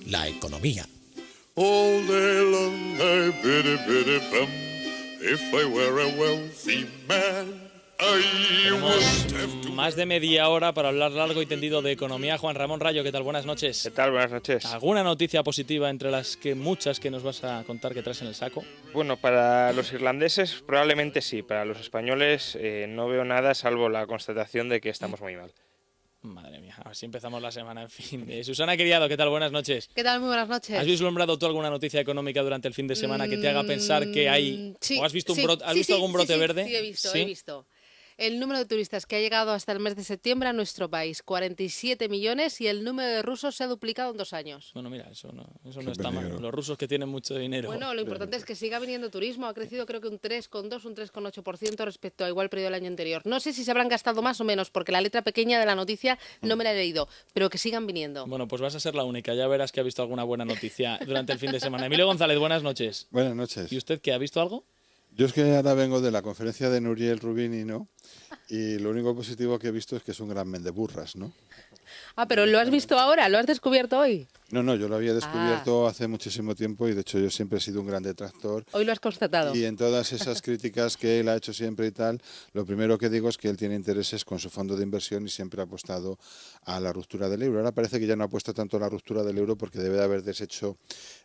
La economía. All day long I biddy biddy bum. If I were a wealthy man, I would have to... Más de media hora para hablar largo y tendido de economía. Juan Ramón Rayo, ¿qué tal? Buenas noches. ¿Qué tal? Buenas noches. ¿Alguna noticia positiva entre las que muchas que nos vas a contar que traes en el saco? Bueno, para los irlandeses probablemente sí, para los españoles no veo nada salvo la constatación de que estamos muy mal. Madre mía, a ver si empezamos la semana, en fin. Susana Criado, ¿qué tal? Buenas noches. ¿Qué tal? Muy buenas noches. ¿Has vislumbrado tú alguna noticia económica durante el fin de semana que te haga pensar que hay... Sí, ¿O has visto, sí, ¿has visto algún brote verde? Sí, he visto. El número de turistas que ha llegado hasta el mes de septiembre a nuestro país, 47 millones, y el número de rusos se ha duplicado en 2 años. Bueno, mira, eso no está mal. Los rusos que tienen mucho dinero. Bueno, lo importante es que siga viniendo turismo. Ha crecido creo que un 3,2, un 3,8% respecto a igual periodo del año anterior. No sé si se habrán gastado más o menos, porque la letra pequeña de la noticia no me la he leído, pero que sigan viniendo. Bueno, pues vas a ser la única. Ya verás que ha visto alguna buena noticia durante el fin de semana. Emilio González, buenas noches. Buenas noches. ¿Y usted qué? ¿Ha visto algo? Yo es que ahora vengo de la conferencia de Nuriel Rubini, ¿no? Y lo único positivo que he visto es que es un gran mendeburras, ¿no? Ah, pero ¿lo has visto ahora? ¿Lo has descubierto hoy? No, yo lo había descubierto hace muchísimo tiempo y de hecho yo siempre he sido un gran detractor. Hoy lo has constatado. Y en todas esas críticas que él ha hecho siempre y tal, lo primero que digo es que él tiene intereses con su fondo de inversión y siempre ha apostado a la ruptura del euro. Ahora parece que ya no apuesta tanto a la ruptura del euro porque debe de haber deshecho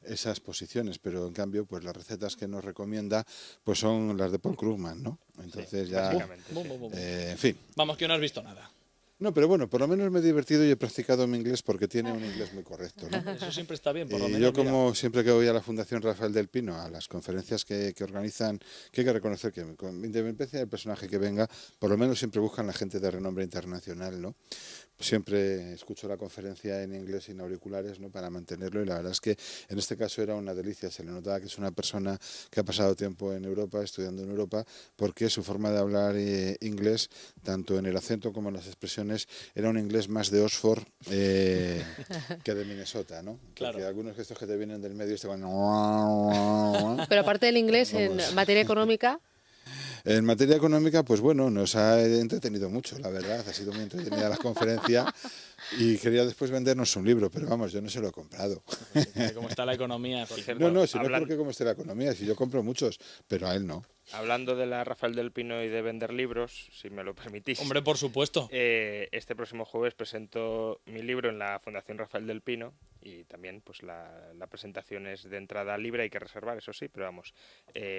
esas posiciones, pero en cambio pues las recetas que nos recomienda pues son las de Paul Krugman, ¿no? Entonces sí, ya, en fin. Vamos, que no has visto nada. No, pero bueno, por lo menos me he divertido y he practicado mi inglés porque tiene un inglés muy correcto, ¿no? Eso siempre está bien, por lo menos. Yo como siempre que voy a la Fundación Rafael del Pino, a las conferencias que organizan, que hay que reconocer que con independencia del personaje que venga, por lo menos siempre buscan la gente de renombre internacional, ¿no? Siempre escucho la conferencia en inglés sin auriculares, ¿no? Para mantenerlo y la verdad es que en este caso era una delicia, se le notaba que es una persona que ha pasado tiempo en Europa, estudiando en Europa, porque su forma de hablar inglés, tanto en el acento como en las expresiones, era un inglés más de Oxford que de Minnesota, ¿no? Claro. Porque algunos de estos que te vienen del medio te van... Pero aparte del inglés, en materia económica... En materia económica, pues bueno, nos ha entretenido mucho, la verdad. Ha sido muy entretenida la conferencia y quería después vendernos un libro, pero vamos, yo no se lo he comprado. ¿Cómo está la economía? No, si no porque cómo está la economía, si yo compro muchos, pero a él no. Hablando de la Rafael del Pino y de vender libros, si me lo permitís. Hombre, por supuesto. Este próximo jueves presento mi libro en la Fundación Rafael del Pino y también pues la presentación es de entrada libre, hay que reservar, eso sí, pero vamos.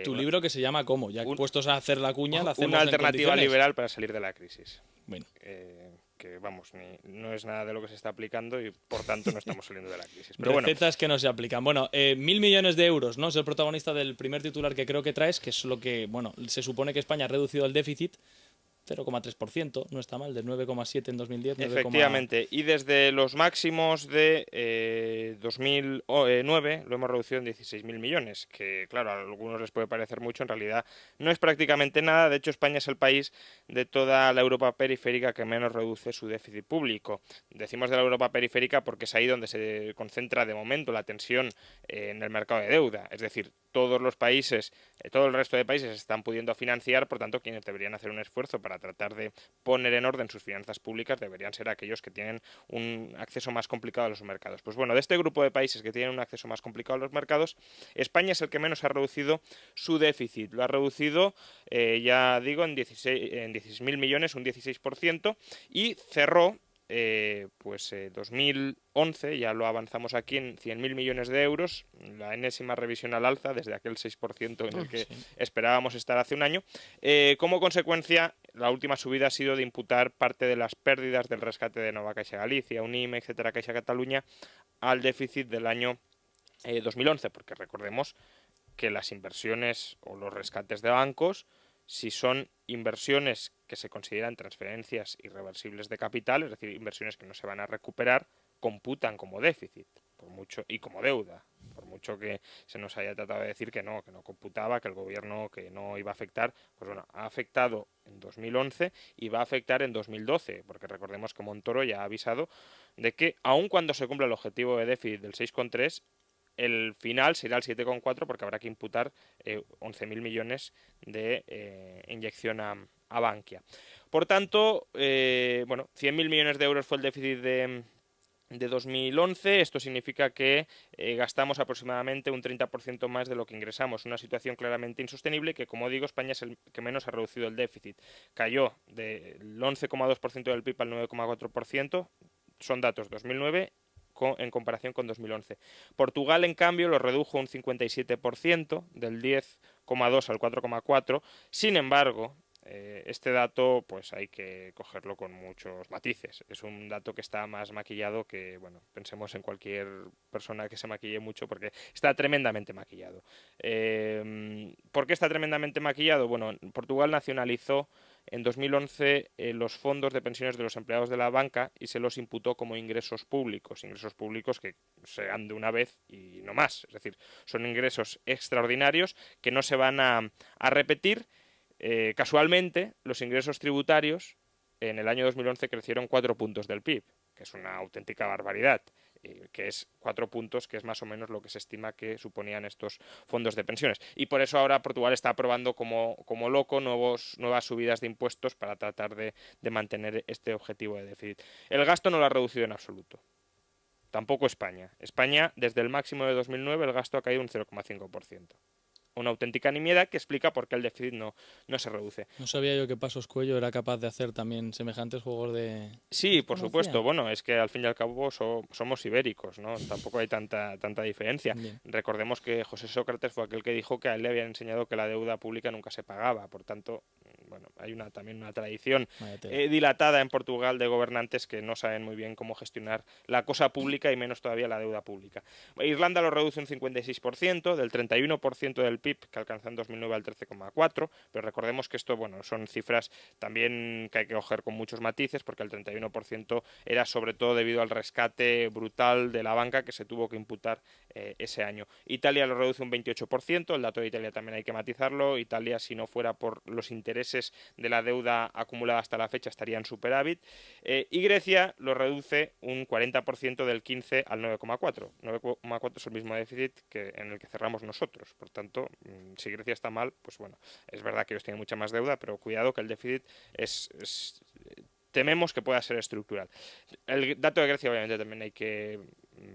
¿Tu libro que se llama cómo? Ya puestos a hacer la cuña, la hacemos una alternativa en liberal para salir de la crisis. Bueno. Que vamos, no es nada de lo que se está aplicando y por tanto no estamos saliendo de la crisis. Pero recetas que no se aplican. Bueno, 1.000 millones de euros, ¿no? Es el protagonista del primer titular que creo que traes, que es lo que, bueno, se supone que España ha reducido el déficit 0,3%, no está mal, del 9,7 en 2010. Efectivamente, y desde los máximos de 2009 lo hemos reducido en 16.000 millones, que claro, a algunos les puede parecer mucho, en realidad no es prácticamente nada. De hecho, España es el país de toda la Europa periférica que menos reduce su déficit público. Decimos de la Europa periférica porque es ahí donde se concentra de momento la tensión en el mercado de deuda, es decir, todos los países, todo el resto de países están pudiendo financiar, por tanto, quienes deberían hacer un esfuerzo para tratar de poner en orden sus finanzas públicas deberían ser aquellos que tienen un acceso más complicado a los mercados. Pues bueno, de este grupo de países que tienen un acceso más complicado a los mercados, España es el que menos ha reducido su déficit. Lo ha reducido, ya digo, en 16.000 millones, un 16%, y cerró 2011, ya lo avanzamos aquí, en 100.000 millones de euros, la enésima revisión al alza desde aquel 6% en el que esperábamos estar hace un año. Como consecuencia, la última subida ha sido de imputar parte de las pérdidas del rescate de Nova Caixa Galicia, Unime, etcétera, Caixa Cataluña, al déficit del año 2011, porque recordemos que las inversiones o los rescates de bancos, si son inversiones que se consideran transferencias irreversibles de capital, es decir, inversiones que no se van a recuperar, computan como déficit, por mucho, y como deuda, por mucho que se nos haya tratado de decir que no computaba, que el gobierno que no iba a afectar. Pues bueno, ha afectado en 2011 y va a afectar en 2012, porque recordemos que Montoro ya ha avisado de que aun cuando se cumpla el objetivo de déficit del 6,3, el final será el 7,4 porque habrá que imputar 11.000 millones de inyección a Bankia. Por tanto, 100.000 millones de euros fue el déficit de de 2011. Esto significa que gastamos aproximadamente un 30% más de lo que ingresamos. Una situación claramente insostenible que, como digo, España es el que menos ha reducido el déficit. Cayó del 11,2% del PIB al 9,4%. Son datos 2009 en comparación con 2011. Portugal, en cambio, lo redujo un 57%, del 10,2 al 4,4. Sin embargo, este dato pues hay que cogerlo con muchos matices. Es un dato que está más maquillado que, bueno, pensemos en cualquier persona que se maquille mucho, porque está tremendamente maquillado. ¿Por qué está tremendamente maquillado? Bueno, Portugal nacionalizó en 2011 los fondos de pensiones de los empleados de la banca y se los imputó como ingresos públicos que se dan de una vez y no más. Es decir, son ingresos extraordinarios que no se van a repetir. Casualmente, los ingresos tributarios en el año 2011 crecieron 4 puntos del PIB, que es una auténtica barbaridad, que es 4 puntos, que es más o menos lo que se estima que suponían estos fondos de pensiones. Y por eso ahora Portugal está aprobando como loco nuevas subidas de impuestos para tratar de mantener este objetivo de déficit. El gasto no lo ha reducido en absoluto. Tampoco España. España, desde el máximo de 2009, el gasto ha caído un 0,5%. Una auténtica nimiedad que explica por qué el déficit no se reduce. No sabía yo que Pasos Coelho era capaz de hacer también semejantes juegos de... Sí, por supuesto. Bueno, es que al fin y al cabo somos ibéricos, ¿no? Tampoco hay tanta diferencia. Bien. Recordemos que José Sócrates fue aquel que dijo que a él le habían enseñado que la deuda pública nunca se pagaba. Por tanto, bueno, hay también una tradición dilatada en Portugal de gobernantes que no saben muy bien cómo gestionar la cosa pública y menos todavía la deuda pública. Irlanda lo reduce un 56%, del 31% del PIB que alcanzó en 2009 al 13,4%, pero recordemos que esto, bueno, son cifras también que hay que coger con muchos matices, porque el 31% era sobre todo debido al rescate brutal de la banca que se tuvo que imputar ese año. Italia lo reduce un 28%, el dato de Italia también hay que matizarlo. Italia, si no fuera por los intereses de la deuda acumulada hasta la fecha, estaría en superávit. Y Grecia lo reduce un 40%, del 15 al 9,4. 9,4 es el mismo déficit en el que cerramos nosotros. Por tanto, si Grecia está mal, pues bueno, es verdad que ellos tienen mucha más deuda, pero cuidado que el déficit tememos que pueda ser estructural. El dato de Grecia obviamente también hay que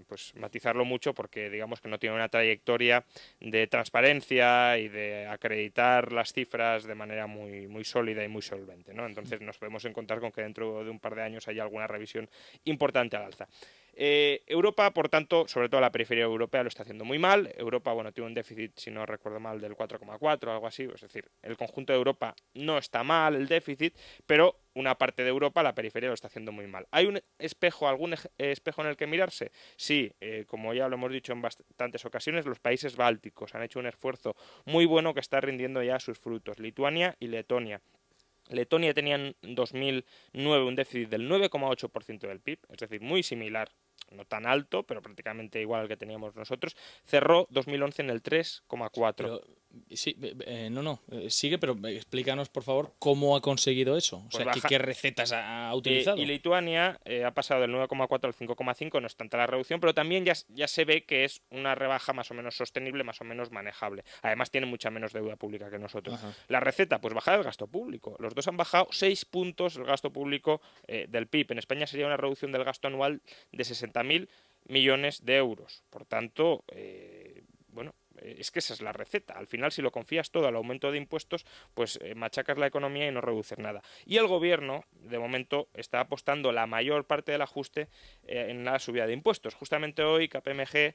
pues matizarlo mucho, porque digamos que no tiene una trayectoria de transparencia y de acreditar las cifras de manera muy, muy sólida y muy solvente, ¿no? Entonces nos podemos encontrar con que dentro de un par de años haya alguna revisión importante al alza. Europa, por tanto, sobre todo la periferia europea, lo está haciendo muy mal. Europa, bueno, tiene un déficit, si no recuerdo mal, del 4,4, algo así. Es decir, el conjunto de Europa no está mal, el déficit, pero una parte de Europa, la periferia, lo está haciendo muy mal. ¿Hay algún espejo en el que mirarse? Sí, como ya lo hemos dicho en bastantes ocasiones, los países bálticos han hecho un esfuerzo muy bueno que está rindiendo ya sus frutos. Lituania y Letonia. Letonia tenía en 2009 un déficit del 9,8% del PIB, es decir, muy similar, no tan alto, pero prácticamente igual al que teníamos nosotros. Cerró 2011 en el 3,4%. Sí, sigue, pero explícanos, por favor, cómo ha conseguido eso. O Pues sea, ¿qué recetas ha utilizado? Y Lituania ha pasado del 9,4 al 5,5, no es tanta la reducción, pero también ya se ve que es una rebaja más o menos sostenible, más o menos manejable. Además, tiene mucha menos deuda pública que nosotros. Ajá. La receta, pues bajar el gasto público. Los dos han bajado 6 puntos el gasto público del PIB. En España sería una reducción del gasto anual de 60.000 millones de euros. Por tanto, es que esa es la receta. Al final, si lo confías todo al aumento de impuestos, pues machacas la economía y no reduces nada. Y el gobierno, de momento, está apostando la mayor parte del ajuste en la subida de impuestos. Justamente hoy KPMG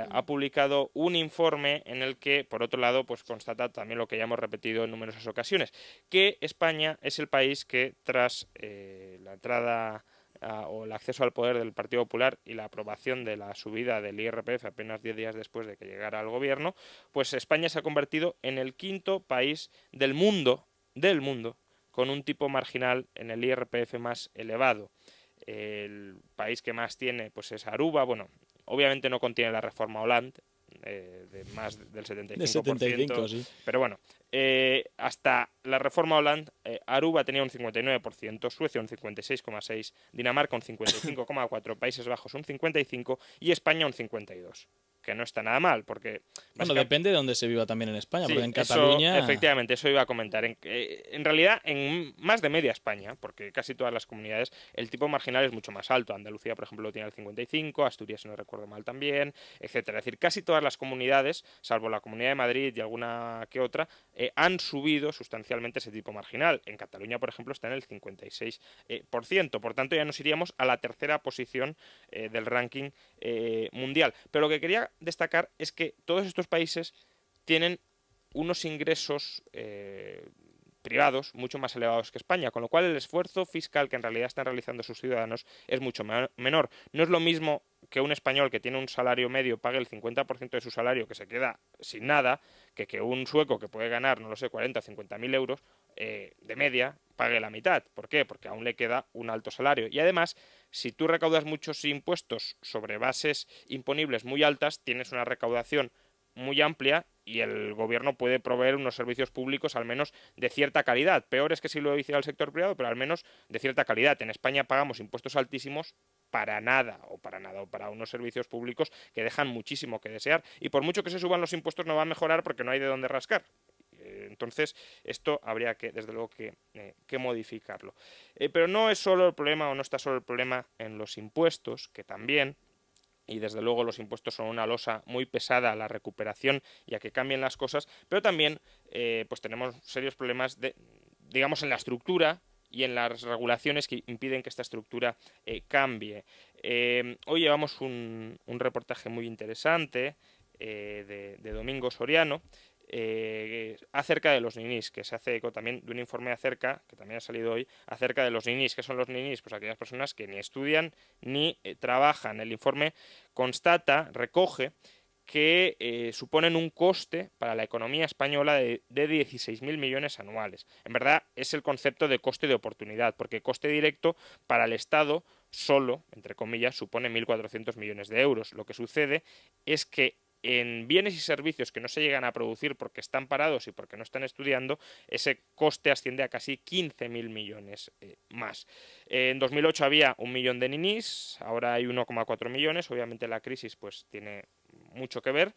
ha publicado un informe en el que, por otro lado, pues constata también lo que ya hemos repetido en numerosas ocasiones, que España es el país que, tras la entrada o el acceso al poder del Partido Popular y la aprobación de la subida del IRPF apenas 10 días después de que llegara al gobierno, pues España se ha convertido en el 5º país del mundo con un tipo marginal en el IRPF más elevado. El país que más tiene pues es Aruba. Bueno, obviamente no contiene la reforma Hollande, de más del 75%, de 75, sí. Pero bueno, hasta la reforma Hollande, Aruba tenía un 59%, Suecia un 56,6%, Dinamarca un 55,4%, Países Bajos un 55% y España un 52%. que no está nada mal, porque... Bueno, depende de dónde se viva también en España, Sí, porque en eso, Cataluña... efectivamente, eso iba a comentar. En realidad, en más de media España, porque casi todas las comunidades, el tipo marginal es mucho más alto. Andalucía, por ejemplo, lo tiene al 55, Asturias, si no recuerdo mal, también, etcétera. Es decir, casi todas las comunidades, salvo la Comunidad de Madrid y alguna que otra, han subido sustancialmente ese tipo marginal. En Cataluña, por ejemplo, está en el 56%. Por tanto, ya nos iríamos a la tercera posición del ranking mundial. Pero lo que quería destacar es que todos estos países tienen unos ingresos privados mucho más elevados que España, con lo cual el esfuerzo fiscal que en realidad están realizando sus ciudadanos es mucho menor. No es lo mismo que un español que tiene un salario medio pague el 50% de su salario, que se queda sin nada, que un sueco que puede ganar, no lo sé, 40 o 50.000 euros de media, pague la mitad. ¿Por qué? Porque aún le queda un alto salario. Y además, si tú recaudas muchos impuestos sobre bases imponibles muy altas, tienes una recaudación muy amplia y el gobierno puede proveer unos servicios públicos al menos de cierta calidad. Peor es que si lo hiciera el sector privado, pero al menos de cierta calidad. En España pagamos impuestos altísimos para nada, o para unos servicios públicos que dejan muchísimo que desear. Y por mucho que se suban los impuestos no va a mejorar porque no hay de dónde rascar. Entonces, esto habría que, desde luego, que modificarlo. Pero no es solo el problema, o no está solo el problema en los impuestos, que también... Y desde luego los impuestos son una losa muy pesada a la recuperación y a que cambien las cosas, pero también pues tenemos serios problemas digamos en la estructura y en las regulaciones que impiden que esta estructura cambie. Hoy llevamos un reportaje muy interesante de Domingo Soriano acerca de los ninis, que se hace eco también de un informe acerca, que también ha salido hoy, acerca de los ninis. ¿Qué son los ninis? Pues aquellas personas que ni estudian ni trabajan. El informe recoge que suponen un coste para la economía española de 16.000 millones anuales. En verdad es el concepto de coste de oportunidad, porque coste directo para el Estado solo, entre comillas, supone 1.400 millones de euros. Lo que sucede es que en bienes y servicios que no se llegan a producir porque están parados y porque no están estudiando, ese coste asciende a casi 15.000 millones más. En 2008 había 1 millón de ninis, ahora hay 1,4 millones, obviamente la crisis pues tiene mucho que ver,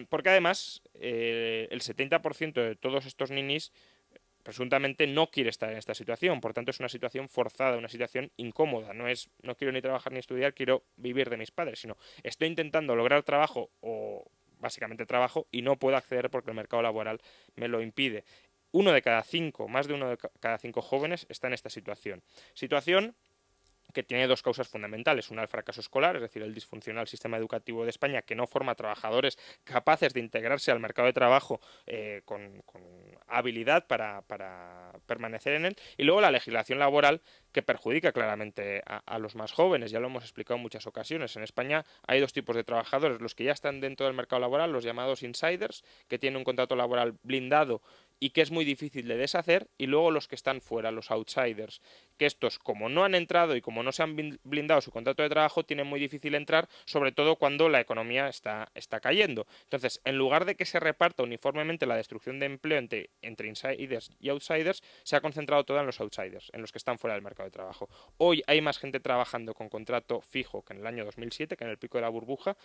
porque además el 70% de todos estos ninis presuntamente no quiere estar en esta situación, por tanto es una situación forzada, una situación incómoda, no es no quiero ni trabajar ni estudiar, quiero vivir de mis padres, sino estoy intentando lograr trabajo o básicamente trabajo y no puedo acceder porque el mercado laboral me lo impide. Más de uno de cada 5 jóvenes está en esta situación. Situación que tiene dos causas fundamentales. Una, el fracaso escolar, es decir, el disfuncional sistema educativo de España que no forma trabajadores capaces de integrarse al mercado de trabajo con habilidad para permanecer en él. Y luego la legislación laboral que perjudica claramente a los más jóvenes. Ya lo hemos explicado en muchas ocasiones. En España hay dos tipos de trabajadores. Los que ya están dentro del mercado laboral, los llamados insiders, que tienen un contrato laboral blindado y que es muy difícil de deshacer, y luego los que están fuera, los outsiders, que estos, como no han entrado y como no se han blindado su contrato de trabajo, tienen muy difícil entrar, sobre todo cuando la economía está cayendo. Entonces, en lugar de que se reparta uniformemente la destrucción de empleo entre insiders y outsiders, se ha concentrado toda en los outsiders, en los que están fuera del mercado de trabajo. Hoy hay más gente trabajando con contrato fijo que en el año 2007, que en el pico de la burbuja,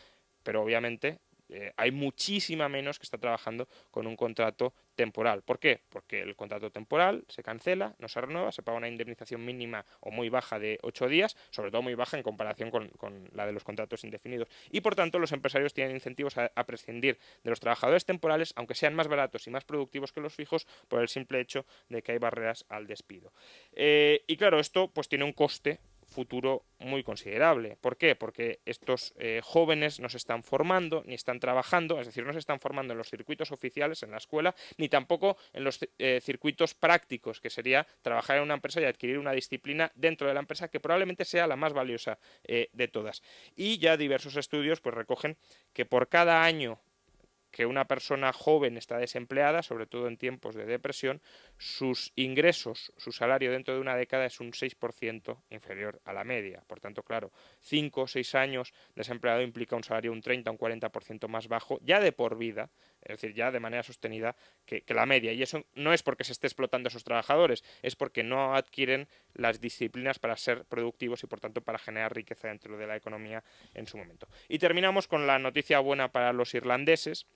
pero obviamente hay muchísima menos que está trabajando con un contrato temporal. ¿Por qué? Porque el contrato temporal se cancela, no se renueva, se paga una indemnización mínima o muy baja de 8 días, sobre todo muy baja en comparación con la de los contratos indefinidos. Y por tanto los empresarios tienen incentivos a prescindir de los trabajadores temporales, aunque sean más baratos y más productivos que los fijos, por el simple hecho de que hay barreras al despido. Y claro, esto pues tiene un coste futuro muy considerable. ¿Por qué? Porque estos jóvenes no se están formando ni están trabajando, es decir, no se están formando en los circuitos oficiales, en la escuela, ni tampoco en los circuitos prácticos, que sería trabajar en una empresa y adquirir una disciplina dentro de la empresa que probablemente sea la más valiosa de todas. Y ya diversos estudios pues recogen que por cada año que una persona joven está desempleada, sobre todo en tiempos de depresión, sus ingresos, su salario dentro de una década es un 6% inferior a la media. Por tanto, claro, 5 o 6 años desempleado implica un salario un 30 o un 40% más bajo, ya de por vida, es decir, ya de manera sostenida que la media. Y eso no es porque se esté explotando a esos trabajadores, es porque no adquieren las disciplinas para ser productivos y, por tanto, para generar riqueza dentro de la economía en su momento. Y terminamos con la noticia buena para los irlandeses.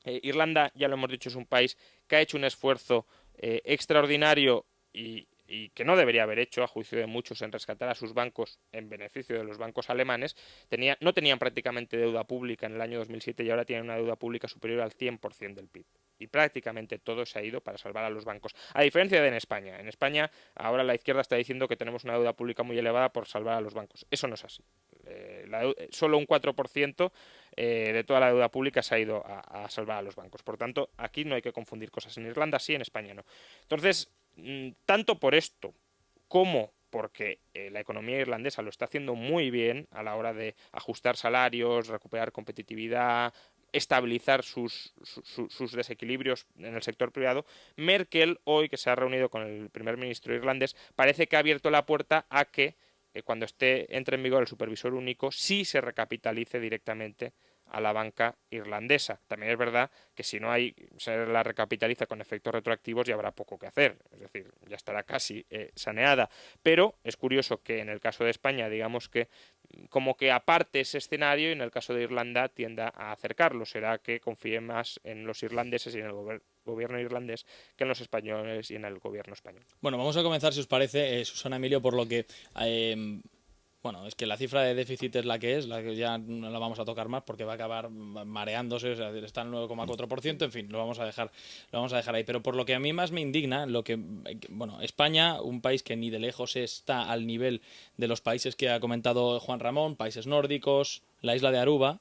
Irlanda, ya lo hemos dicho, es un país que ha hecho un esfuerzo extraordinario y que no debería haber hecho, a juicio de muchos, en rescatar a sus bancos en beneficio de los bancos alemanes. No tenían prácticamente deuda pública en el año 2007 y ahora tienen una deuda pública superior al 100% del PIB. Y prácticamente todo se ha ido para salvar a los bancos. A diferencia de en España. En España ahora la izquierda está diciendo que tenemos una deuda pública muy elevada por salvar a los bancos. Eso no es así. Solo un 4% de toda la deuda pública se ha ido a salvar a los bancos. Por tanto, aquí no hay que confundir cosas. En Irlanda sí, en España no. Entonces, tanto por esto como porque la economía irlandesa lo está haciendo muy bien a la hora de ajustar salarios, recuperar competitividad, estabilizar sus desequilibrios en el sector privado, Merkel, hoy que se ha reunido con el primer ministro irlandés, parece que ha abierto la puerta a que cuando entre en vigor el supervisor único, sí se recapitalice directamente a la banca irlandesa. También es verdad que si se la recapitaliza con efectos retroactivos ya habrá poco que hacer, es decir, ya estará casi saneada. Pero es curioso que en el caso de España, digamos que como que aparte ese escenario y en el caso de Irlanda tienda a acercarlo. Será que confíe más en los irlandeses y en el gobierno irlandés que en los españoles y en el gobierno español. Bueno, vamos a comenzar, si os parece, Susana, Emilio, por lo que... Bueno, es que la cifra de déficit es la que ya no la vamos a tocar más porque va a acabar mareándose, o sea, está en el 9,4%, en fin, lo vamos a dejar ahí. Pero por lo que a mí más me indigna, España, un país que ni de lejos está al nivel de los países que ha comentado Juan Ramón, países nórdicos, la isla de Aruba,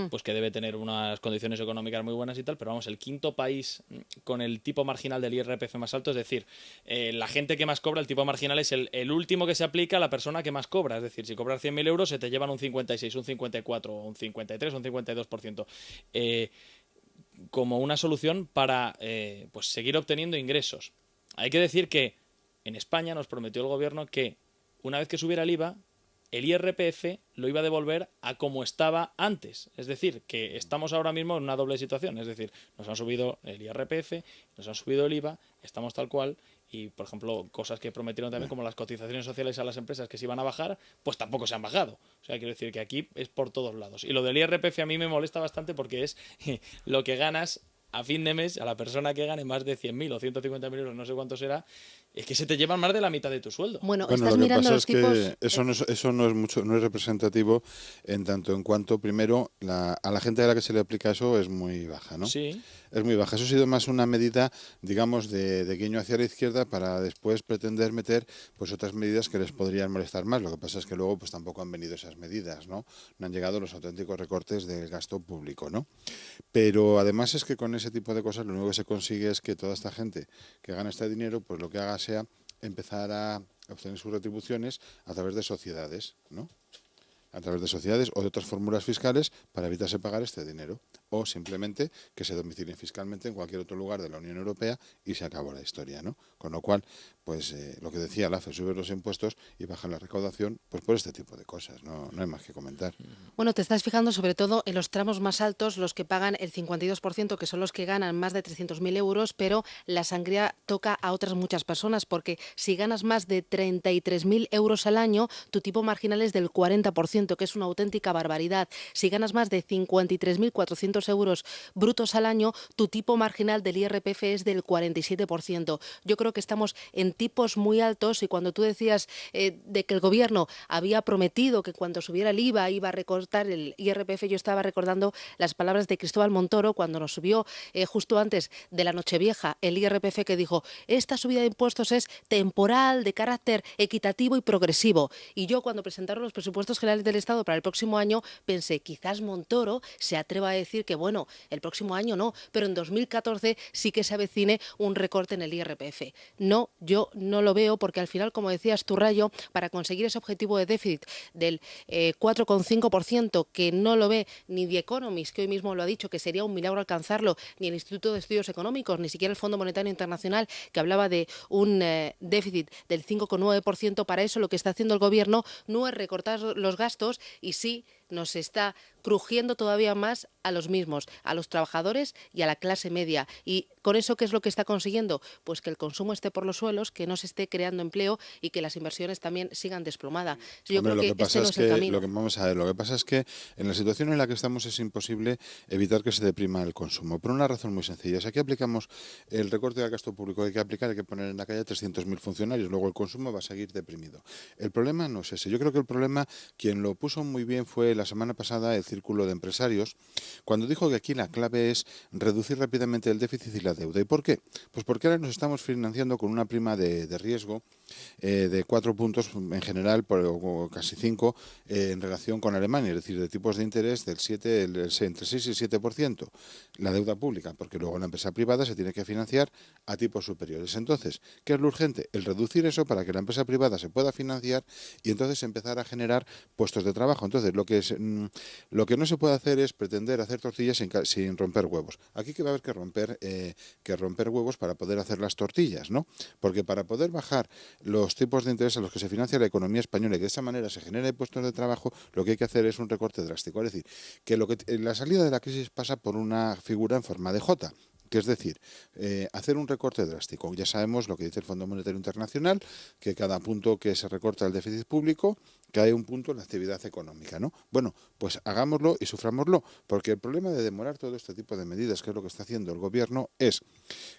pues que debe tener unas condiciones económicas muy buenas y tal, pero vamos, el quinto país con el tipo marginal del IRPF más alto, es decir, la gente que más cobra, el tipo marginal es el último que se aplica a la persona que más cobra, es decir, si cobras 100.000 euros se te llevan un 56, un 54, un 53, un 52%. Como una solución para pues seguir obteniendo ingresos. Hay que decir que en España nos prometió el gobierno que una vez que subiera el IVA, el IRPF lo iba a devolver a como estaba antes. Es decir, que estamos ahora mismo en una doble situación. Es decir, nos han subido el IRPF, nos han subido el IVA, estamos tal cual. Y, por ejemplo, cosas que prometieron también, como las cotizaciones sociales a las empresas que se iban a bajar, pues tampoco se han bajado. O sea, quiero decir que aquí es por todos lados. Y lo del IRPF a mí me molesta bastante porque es lo que ganas a fin de mes, a la persona que gane más de 100.000 o 150.000 euros, no sé cuánto será, es que se te llevan más de la mitad de tu sueldo. Bueno, Bueno, estás lo que mirando pasa los es tipos... que eso no es representativo en tanto en cuanto, primero, a la gente a la que se le aplica eso es muy baja, ¿no? Sí. Es muy baja. Eso ha sido más una medida, digamos, de guiño hacia la izquierda para después pretender meter pues otras medidas que les podrían molestar más. Lo que pasa es que luego pues tampoco han venido esas medidas, ¿no? No han llegado los auténticos recortes del gasto público, ¿no? Pero además es que con ese tipo de cosas lo único que se consigue es que toda esta gente que gana este dinero, pues lo que haga sea empezar a obtener sus retribuciones a través de sociedades, ¿no? A través de sociedades o de otras fórmulas fiscales para evitarse pagar este dinero. O simplemente que se domicilen fiscalmente en cualquier otro lugar de la Unión Europea y se acabó la historia, ¿no? Con lo cual, pues lo que decía la AFE, sube los impuestos y bajan la recaudación, pues por este tipo de cosas, no hay más que comentar. Bueno, te estás fijando sobre todo en los tramos más altos, los que pagan el 52%, que son los que ganan más de 300.000 euros, pero la sangría toca a otras muchas personas, porque si ganas más de 33.000 euros al año, tu tipo marginal es del 40%, que es una auténtica barbaridad. Si ganas más de 53.400 euros brutos al año, tu tipo marginal del IRPF es del 47%. Yo creo que estamos en tipos muy altos y cuando tú decías de que el gobierno había prometido que cuando subiera el IVA iba a recortar el IRPF, yo estaba recordando las palabras de Cristóbal Montoro cuando nos subió justo antes de la Nochevieja el IRPF, que dijo: esta subida de impuestos es temporal, de carácter equitativo y progresivo. Y yo, cuando presentaron los presupuestos generales del Estado para el próximo año, pensé, quizás Montoro se atreva a decir que que, bueno, el próximo año no, pero en 2014 sí que se avecine un recorte en el IRPF. No, yo no lo veo porque al final, como decías tú, Rayo, para conseguir ese objetivo de déficit del 4,5%, que no lo ve ni The Economist, que hoy mismo lo ha dicho, que sería un milagro alcanzarlo, ni el Instituto de Estudios Económicos, ni siquiera el Fondo Monetario Internacional, que hablaba de un déficit del 5,9%, para eso lo que está haciendo el Gobierno no es recortar los gastos y sí nos está crujiendo todavía más a los mismos, a los trabajadores y a la clase media. ¿Y con eso qué es lo que está consiguiendo? Pues que el consumo esté por los suelos, que no se esté creando empleo y que las inversiones también sigan desplomadas. Yo Hombre, creo que este no es el camino. vamos a ver, lo que pasa es que en la situación en la que estamos es imposible evitar que se deprima el consumo, por una razón muy sencilla. Si aquí aplicamos el recorte del gasto público que hay que aplicar, hay que poner en la calle a 300.000 funcionarios, luego el consumo va a seguir deprimido. El problema no es ese. Yo creo que el problema, quien lo puso muy bien fue la semana pasada el Círculo de Empresarios, cuando dijo que aquí la clave es reducir rápidamente el déficit y la deuda. ¿Y por qué? Pues porque ahora nos estamos financiando con una prima de riesgo de 4 puntos en general, o casi 5, en relación con Alemania, es decir, de tipos de interés del 7, entre 6 y el 7%, la deuda pública, porque luego la empresa privada se tiene que financiar a tipos superiores. Entonces, ¿qué es lo urgente? El reducir eso para que la empresa privada se pueda financiar y entonces empezar a generar puestos de trabajo. Entonces, lo que no se puede hacer es pretender hacer tortillas sin romper huevos. Aquí que va a haber que romper huevos para poder hacer las tortillas, ¿no? Porque para poder bajar los tipos de interés a los que se financia la economía española y que de esa manera se genere puestos de trabajo, lo que hay que hacer es un recorte drástico. Es decir, que la salida de la crisis pasa por una figura en forma de J, que es decir, hacer un recorte drástico. Ya sabemos lo que dice el Fondo Monetario Internacional, que cada punto que se recorta el déficit público cae un punto en la actividad económica, ¿no? Bueno, pues hagámoslo y sufrámoslo, porque el problema de demorar todo este tipo de medidas, que es lo que está haciendo el Gobierno, es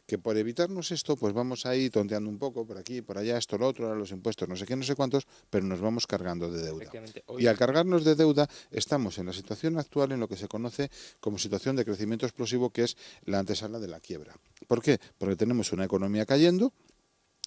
que por evitarnos esto, pues vamos ahí tonteando un poco, por aquí, por allá, esto, lo otro, ahora los impuestos, no sé qué, no sé cuántos, pero nos vamos cargando de deuda. Y al cargarnos de deuda, estamos en la situación actual en lo que se conoce como situación de crecimiento explosivo, que es la antesala de la quiebra. ¿Por qué? Porque tenemos una economía cayendo,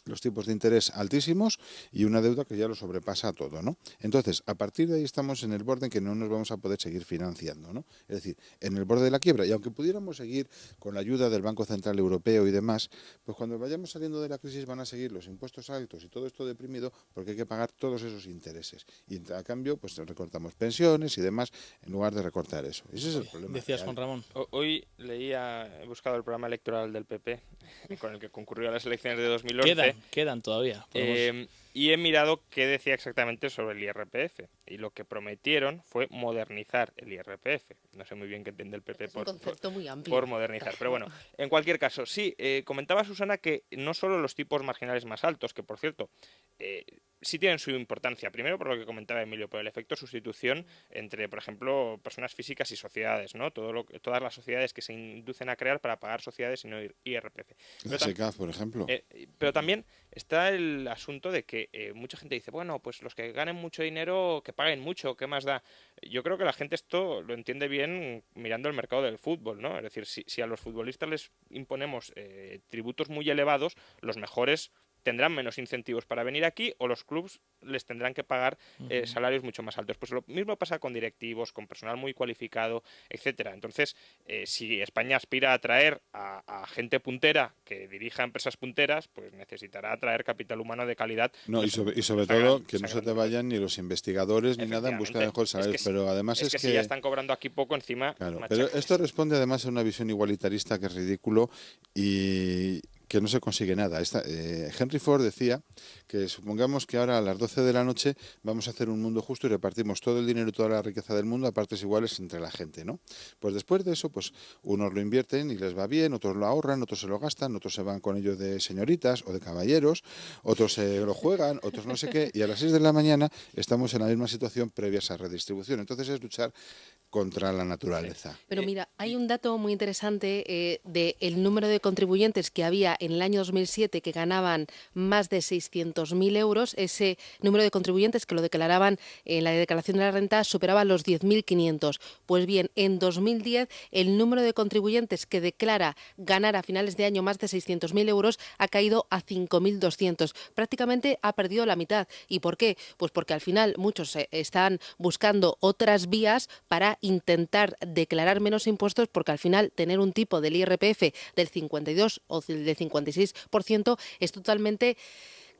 los tipos de interés altísimos y una deuda que ya lo sobrepasa todo, ¿no? Entonces, a partir de ahí estamos en el borde en que no nos vamos a poder seguir financiando, ¿no? Es decir, en el borde de la quiebra. Y aunque pudiéramos seguir con la ayuda del Banco Central Europeo y demás, pues cuando vayamos saliendo de la crisis van a seguir los impuestos altos y todo esto deprimido porque hay que pagar todos esos intereses. Y a cambio, pues recortamos pensiones y demás en lugar de recortar eso. Ese es el problema. Decías, real. Juan Ramón. Hoy he buscado el programa electoral del PP, con el que concurrió a las elecciones de 2011. Quedan todavía. Y he mirado qué decía exactamente sobre el IRPF. Y lo que prometieron fue modernizar el IRPF. No sé muy bien qué entiende el PP Es un concepto muy amplio. por modernizar. Pero bueno, en cualquier caso, sí, comentaba Susana que no solo los tipos marginales más altos, que por cierto, sí tienen su importancia. Primero, por lo que comentaba Emilio, por el efecto sustitución entre, por ejemplo, personas físicas y sociedades, ¿no? Todas las sociedades que se inducen a crear para pagar sociedades y no IRPF. La SECAF, por ejemplo. Pero también está el asunto de que mucha gente dice, bueno, pues los que ganen mucho dinero, que paguen mucho, ¿qué más da? Yo creo que la gente esto lo entiende bien mirando el mercado del fútbol, ¿no? Es decir, si a los futbolistas les imponemos tributos muy elevados, los mejores tendrán menos incentivos para venir aquí o los clubs les tendrán que pagar salarios mucho más altos. Pues lo mismo pasa con directivos, con personal muy cualificado, etcétera. Entonces, si España aspira a atraer a gente puntera que dirija empresas punteras, pues necesitará atraer capital humano de calidad. No, y sobre todo que no se te vayan ni los investigadores ni nada en busca de mejores salarios, pero además es que si ya están cobrando aquí poco encima. Claro, pero esto responde además a una visión igualitarista que es ridículo y que no se consigue nada. Henry Ford decía que supongamos que ahora a las 12 de la noche vamos a hacer un mundo justo y repartimos todo el dinero y toda la riqueza del mundo a partes iguales entre la gente, ¿no? Pues después de eso, pues unos lo invierten y les va bien, otros lo ahorran, otros se lo gastan, otros se van con ellos de señoritas o de caballeros, otros se lo juegan, otros no sé qué, y a las 6 de la mañana estamos en la misma situación previa a esa redistribución. Entonces es luchar contra la naturaleza. Pero mira, hay un dato muy interesante del número de contribuyentes que había en el año 2007 que ganaban más de 600.000 euros, ese número de contribuyentes que lo declaraban en la declaración de la renta superaba los 10.500. Pues bien, en 2010 el número de contribuyentes que declara ganar a finales de año más de 600.000 euros ha caído a 5.200. Prácticamente ha perdido la mitad. ¿Y por qué? Pues porque al final muchos están buscando otras vías para intentar declarar menos impuestos, porque al final tener un tipo del IRPF del 52 o del 56% es totalmente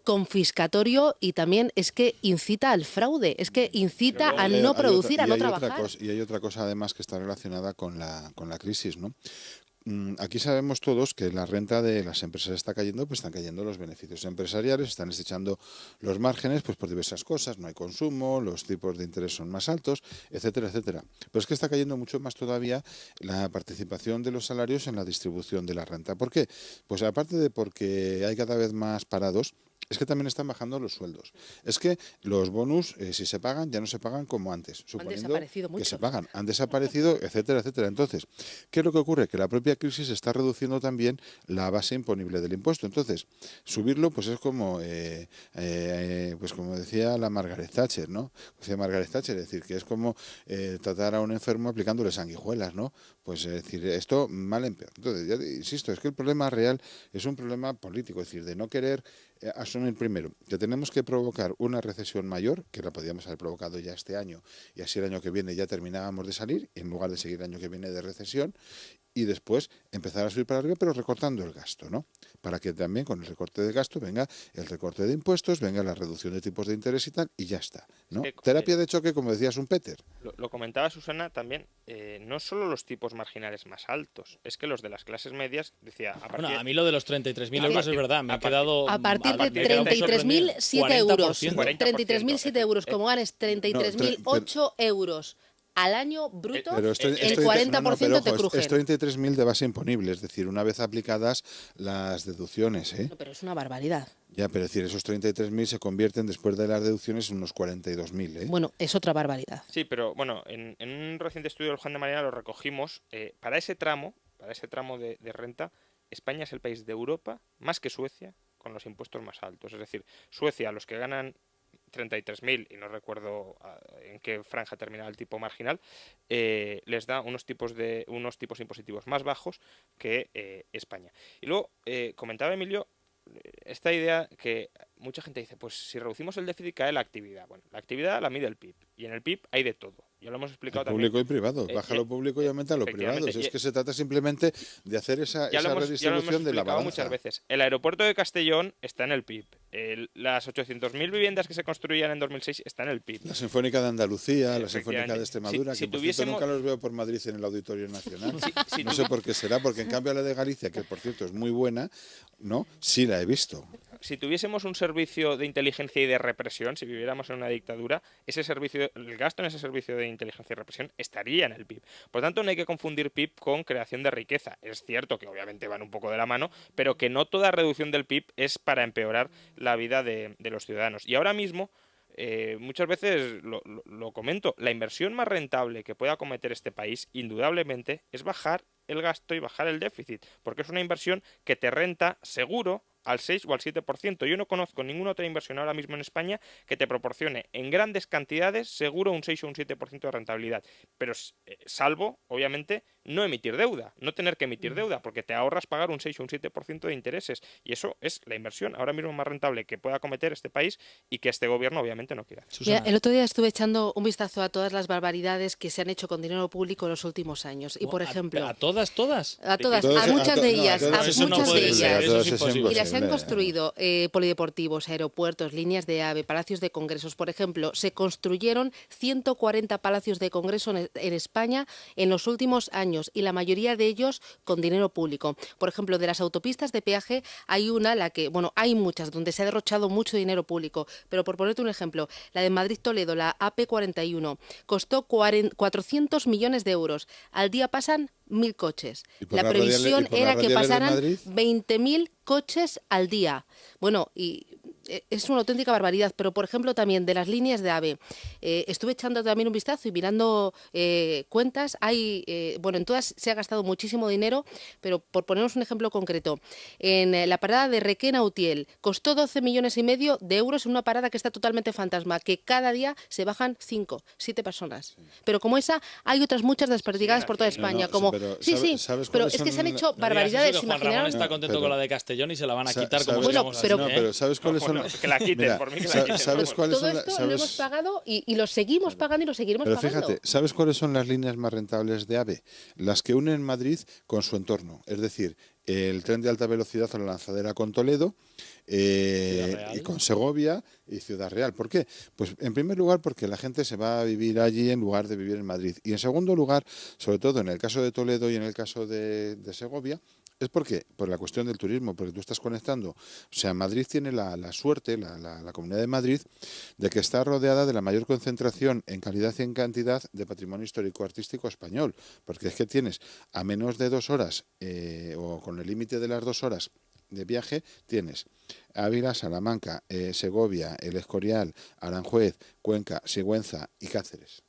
confiscatorio y también es que incita al fraude, es que incita a no producir, a no trabajar. Y hay otra cosa además que está relacionada con la crisis, ¿no? Aquí sabemos todos que la renta de las empresas está cayendo, pues están cayendo los beneficios empresariales, están desechando los márgenes pues por diversas cosas, no hay consumo, los tipos de interés son más altos, etcétera, etcétera. Pero es que está cayendo mucho más todavía la participación de los salarios en la distribución de la renta. ¿Por qué? Pues aparte de porque hay cada vez más parados, es que también están bajando los sueldos. Es que los bonus, si se pagan, ya no se pagan como antes, suponiendo que se pagan. Han desaparecido, etcétera, etcétera. Entonces, ¿qué es lo que ocurre? Que la propia crisis está reduciendo también la base imponible del impuesto. Entonces, subirlo, pues es como, pues como decía la Margaret Thatcher, ¿no? Decía Margaret Thatcher, es decir, que es como tratar a un enfermo aplicándole sanguijuelas, ¿no? Pues es decir, esto mal en peor. Entonces, ya insisto, es que el problema real es un problema político, es decir, de no querer asumir primero que tenemos que provocar una recesión mayor, que la podríamos haber provocado ya este año, y así el año que viene ya terminábamos de salir, en lugar de seguir el año que viene de recesión, y después empezar a subir para arriba, pero recortando el gasto, ¿no? Para que también con el recorte de gasto venga el recorte de impuestos, venga la reducción de tipos de interés y tal, y ya está, ¿no? Terapia de choque, como decía Schumpeter. Lo comentaba Susana también, no solo los tipos marginales más altos, es que los de las clases medias, decía... A mí lo de los 33.000 euros es verdad, me ha quedado... A partir de 33.007 euros, 33.007 euros, como ganes 33.008 euros al año bruto, el 40% te crujen. Es 33.000 de base imponible, es decir, una vez aplicadas las deducciones, ¿eh? No, pero es una barbaridad. Ya, pero es decir, esos 33.000 se convierten después de las deducciones en unos 42.000, ¿eh? Bueno, es otra barbaridad. Sí, pero bueno, en un reciente estudio del Juan de Mariana lo recogimos. Para ese tramo de renta, España es el país de Europa, más que Suecia, con los impuestos más altos. Es decir, Suecia, los que ganan 33.000, y no recuerdo en qué franja termina el tipo marginal, les da unos tipos impositivos más bajos que España. Y luego comentaba Emilio esta idea que mucha gente dice, pues si reducimos el déficit cae la actividad. Bueno, la actividad la mide el PIB, y en el PIB hay de todo. Ya lo hemos explicado también. Público y privado. Baja lo público y aumenta lo privado. Si es que se trata simplemente de hacer esa redistribución de la balanza. Muchas veces. El aeropuerto de Castellón está en el PIB. Las 800.000 viviendas que se construían en 2006 están en el PIB. La Sinfónica de Andalucía, la Sinfónica de Extremadura, que por cierto nunca los veo por Madrid en el Auditorio Nacional. No sé por qué será, porque en cambio la de Galicia, que por cierto es muy buena, ¿no? Sí la he visto. Si tuviésemos un servicio de inteligencia y de represión, si viviéramos en una dictadura, el gasto en ese servicio de inteligencia y represión estaría en el PIB. Por tanto, no hay que confundir PIB con creación de riqueza. Es cierto que obviamente van un poco de la mano, pero que no toda reducción del PIB es para empeorar la vida de los ciudadanos. Y ahora mismo, muchas veces lo comento, la inversión más rentable que pueda acometer este país, indudablemente, es bajar el gasto y bajar el déficit, porque es una inversión que te renta seguro al 6 o al 7%. Yo no conozco ninguna otra inversión ahora mismo en España que te proporcione en grandes cantidades seguro un 6 o un 7% de rentabilidad. Pero salvo, obviamente, no emitir deuda, no tener que emitir deuda, porque te ahorras pagar un 6 o un 7% de intereses. Y eso es la inversión ahora mismo más rentable que pueda acometer este país y que este gobierno obviamente no quiere hacer. Mira, el otro día estuve echando un vistazo a todas las barbaridades que se han hecho con dinero público en los últimos años. Y por ejemplo... ¿A todas? A todas, a muchas de ellas. Y las han construido polideportivos, aeropuertos, líneas de AVE, palacios de congresos. Por ejemplo, se construyeron 140 palacios de congreso en España en los últimos años, y la mayoría de ellos con dinero público. Por ejemplo, de las autopistas de peaje hay hay muchas donde se ha derrochado mucho dinero público, pero por ponerte un ejemplo, la de Madrid-Toledo, la AP41, costó 400 millones de euros. Al día pasan 1.000 coches. La previsión era que pasaran 20.000 coches al día. Bueno, y es una auténtica barbaridad. Pero, por ejemplo, también de las líneas de AVE, estuve echando también un vistazo y mirando cuentas. En todas se ha gastado muchísimo dinero, pero por ponernos un ejemplo concreto, en la parada de Requena-Utiel costó 12,5 millones de euros en una parada que está totalmente fantasma, que cada día se bajan 5, 7 personas. Pero como esa, hay otras muchas desperdigadas por toda España. Pero es que se han hecho barbaridades. Juan Ramón está contento con la de Castellón y se la van a quitar como bueno, sigamos pero- así, ¿eh? pero ¿sabes cuáles son? Que la quiten, Mira, por mí que la quiten. ¿sabes cuáles Todo son? esto lo hemos pagado y lo seguimos pagando y lo seguiremos Pero pagando. fíjate, ¿sabes cuáles son las líneas más rentables de AVE? Las que unen Madrid con su entorno. Es decir, el tren de alta velocidad a la lanzadera con Toledo y con Segovia y Ciudad Real. ¿Por qué? Pues en primer lugar porque la gente se va a vivir allí en lugar de vivir en Madrid. Y en segundo lugar, sobre todo en el caso de Toledo y en el caso de Segovia, es porque, por la cuestión del turismo, porque tú estás conectando. O sea, Madrid tiene la suerte, la Comunidad de Madrid, de que está rodeada de la mayor concentración en calidad y en cantidad de patrimonio histórico-artístico español. Porque es que tienes a menos de 2 horas, o con el límite de las 2 horas de viaje, tienes Ávila, Salamanca, Segovia, El Escorial, Aranjuez, Cuenca, Sigüenza y Cáceres.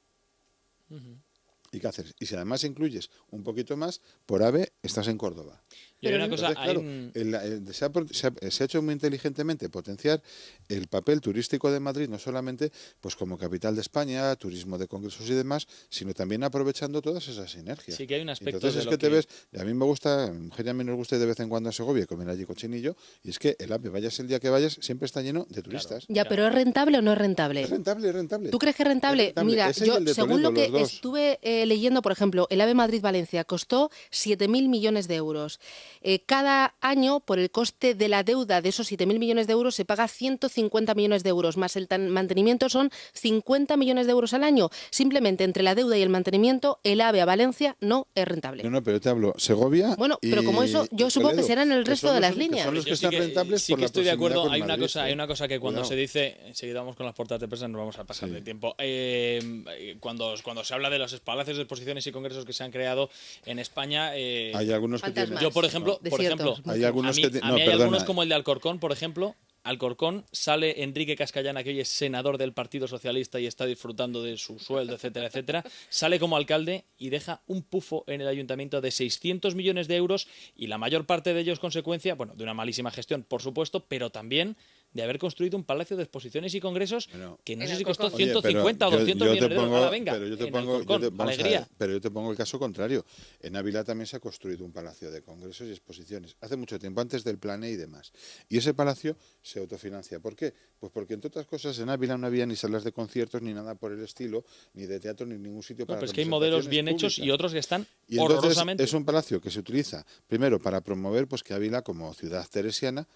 Y si además incluyes un poquito más, por AVE estás en Córdoba. Y hay una cosa, Entonces, claro, se ha hecho muy inteligentemente potenciar el papel turístico de Madrid, no solamente pues como capital de España, turismo de congresos y demás, sino también aprovechando todas esas sinergias. Sí que hay un aspecto Entonces de es lo que te que- ves, y a mí me gusta, a mi mujer y a mí nos gusta ir de vez en cuando a Segovia y comer allí cochinillo, y es que el AVE, vayas el día que vayas, siempre está lleno de turistas. Ya, pero ¿es rentable o no es rentable? Es rentable, es rentable. ¿Tú crees que es rentable? Es rentable. Mira, Ese y yo, el de según Toledo, lo que los dos. estuve leyendo, por ejemplo, el AVE Madrid-Valencia costó 7.000 millones de euros. Cada año, por el coste de la deuda de esos 7.000 millones de euros, se paga 150 millones de euros, más el mantenimiento son 50 millones de euros al año. Simplemente entre la deuda y el mantenimiento, el AVE a Valencia no es rentable. No, pero yo te hablo Segovia. Bueno, pero como eso, yo y supongo que Toledo, serán el resto son de los las que líneas. son los que Yo están rentables sí por que la estoy de proximidad acuerdo. con Hay una Madrid, cosa, hay una cosa que cuando Cuidado. se dice, enseguida vamos con las portadas de prensa, nos vamos a pasar de tiempo. Cuando se habla de los palacios de exposiciones y congresos que se han creado en España, Hay algunos que Fantasmas. tienen. yo por ejemplo, Desiertos. Hay algunos a mí, que a mí hay perdona. algunos como el de Alcorcón, por ejemplo. Alcorcón sale Enrique Cascallana, que hoy es senador del Partido Socialista y está disfrutando de su sueldo, etcétera, etcétera. Sale como alcalde y deja un pufo en el ayuntamiento de 600 millones de euros y la mayor parte de ellos consecuencia, bueno, de una malísima gestión, por supuesto, pero también de haber construido un palacio de exposiciones y congresos Bueno. que no En sé si Alcorcón. costó Oye, pero 150 o 200 yo te millones de euros. pongo- Ahora venga, pero yo te en pongo, Alcorcón, vamos a ver, alegría. pero yo te pongo el caso contrario. En Ávila también se ha construido un palacio de congresos y exposiciones hace mucho tiempo, antes del Plane y demás. Y ese palacio se autofinancia. ¿Por qué? Pues porque, entre otras cosas, en Ávila no había ni salas de conciertos ni nada por el estilo, ni de teatro, ni ningún sitio No, para pero es que hay modelos bien representaciones hechos y públicas. otros que están Y entonces horrorosamente. es un palacio que se utiliza primero para promover pues que Ávila como ciudad teresiana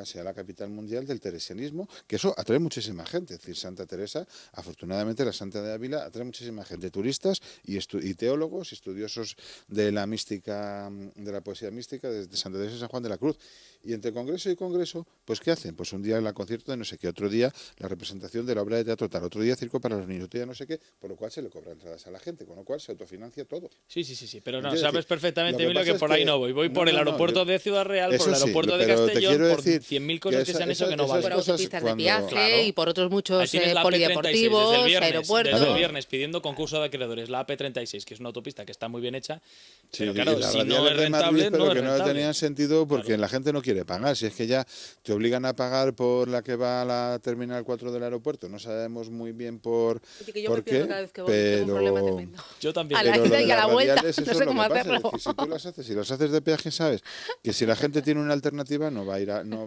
sea la capital mundial del teresianismo, que eso atrae muchísima gente. Es decir, Santa Teresa, afortunadamente la Santa de Ávila atrae muchísima gente, turistas y teólogos y estudiosos de la mística, de la poesía mística, desde Santa Teresa y San Juan de la Cruz. Y entre congreso y congreso, pues ¿qué hacen? Pues un día el concierto de no sé qué, otro día la representación de la obra de teatro tal, otro día circo para los niños, otro día no sé qué, por lo cual se le cobra entradas a la gente, con lo cual se autofinancia todo. Sí, pero no, Quiero sabes decir, perfectamente, lo que Emilio, pasa que es por ahí que- no voy. Voy no, por el no, no, aeropuerto yo- de Ciudad Real, por Eso el sí, aeropuerto de pero te Castellón, quiero por decir 100.000 que cosas que se han hecho que no esas valen. Por cosas autopistas de cuando- viaje Claro. y por otros Ahí muchos tienes la AP36 polideportivos, desde el viernes, aeropuertos. desde el viernes pidiendo concurso de acreedores. La AP36, que es una autopista que está muy bien hecha, Sí, pero y claro, las si no radiales es de rentable, Madrid, pero no es que no rentable. tenían sentido porque la gente no quiere pagar. Si es que ya te obligan a pagar por la que va a la Terminal 4 del aeropuerto. No sabemos muy bien por Yo por me pierdo qué, cada vez que voy, tengo un problema pero... tremendo. Yo también. A la Pero lo ida de y a las la vuelta, radiales, no eso sé es lo cómo que pasa. hacerlo. Es decir, si las haces de peaje, sabes que si la gente tiene una alternativa no va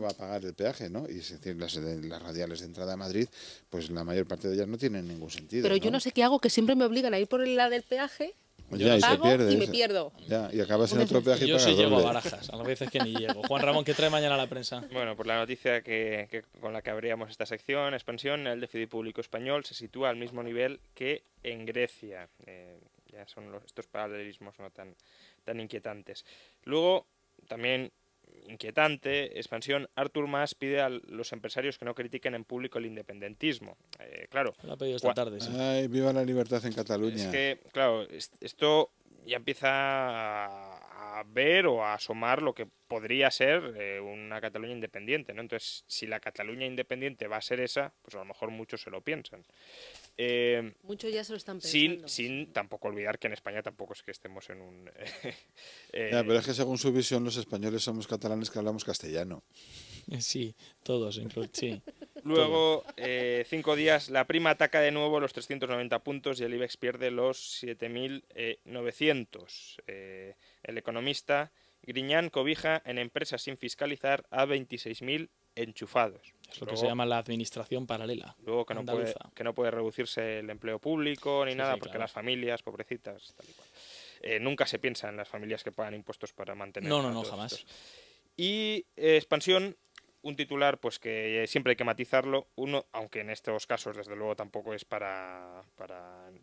a pagar el peaje, ¿no? Y es decir, las radiales de entrada a Madrid, pues la mayor parte de ellas no tienen ningún sentido. Pero yo no sé qué hago, que siempre me obligan a ir por la del peaje, Ya, y te pago pierdes. y me pierdo. Ya, y acabas en otro peaje y Yo pagas sí llego a doble. Barajas, a las veces que ni llego. Juan Ramón, ¿qué trae mañana la prensa? Bueno, pues la noticia con la que abríamos esta sección, expansión, el déficit público español se sitúa al mismo nivel que en Grecia. Ya son estos paralelismos no tan inquietantes. Luego, también inquietante, expansión, Artur Mas pide a los empresarios que no critiquen en público el independentismo. Claro, Lo ha pedido esta tarde, sí. Ay, viva la libertad en Cataluña. es que, claro, esto ya empieza a a ver o a asomar lo que podría ser una Cataluña independiente, ¿no? Entonces, si la Cataluña independiente va a ser esa, pues a lo mejor muchos se lo piensan. Muchos ya se lo están pensando. Sin tampoco olvidar que en España tampoco es que estemos en un... Ya, pero es que según su visión los españoles somos catalanes que hablamos castellano. Sí, todos, sí. Luego, 5 días, la prima ataca de nuevo los 390 puntos y el IBEX pierde los 7.900. El economista Griñán cobija en empresas sin fiscalizar a 26.000 enchufados. Es lo que se llama la administración paralela. Luego que no puede reducirse el empleo público ni nada, porque claro. Las familias, pobrecitas, tal y cual. Nunca se piensa en las familias que pagan impuestos para mantener. No, jamás. Estos. Y expansión, un titular pues que siempre hay que matizarlo, aunque en estos casos desde luego tampoco es para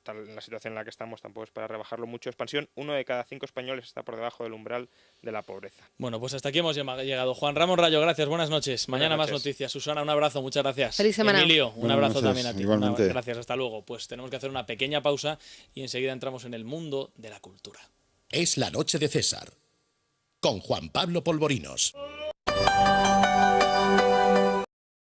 en la situación en la que estamos tampoco es para rebajarlo mucho. Expansión, 1 de cada 5 españoles está por debajo del umbral de la pobreza. Bueno, pues hasta aquí hemos llegado. Juan Ramón Rayo, gracias, buenas noches. Mañana más noticias. Susana, un abrazo, muchas gracias. Feliz semana. Emilio, un Buenas abrazo noches, también a ti. igualmente. Gracias, hasta luego. Pues tenemos que hacer una pequeña pausa y enseguida entramos en el mundo de la cultura. Es la noche de César, con Juan Pablo Polvorinos.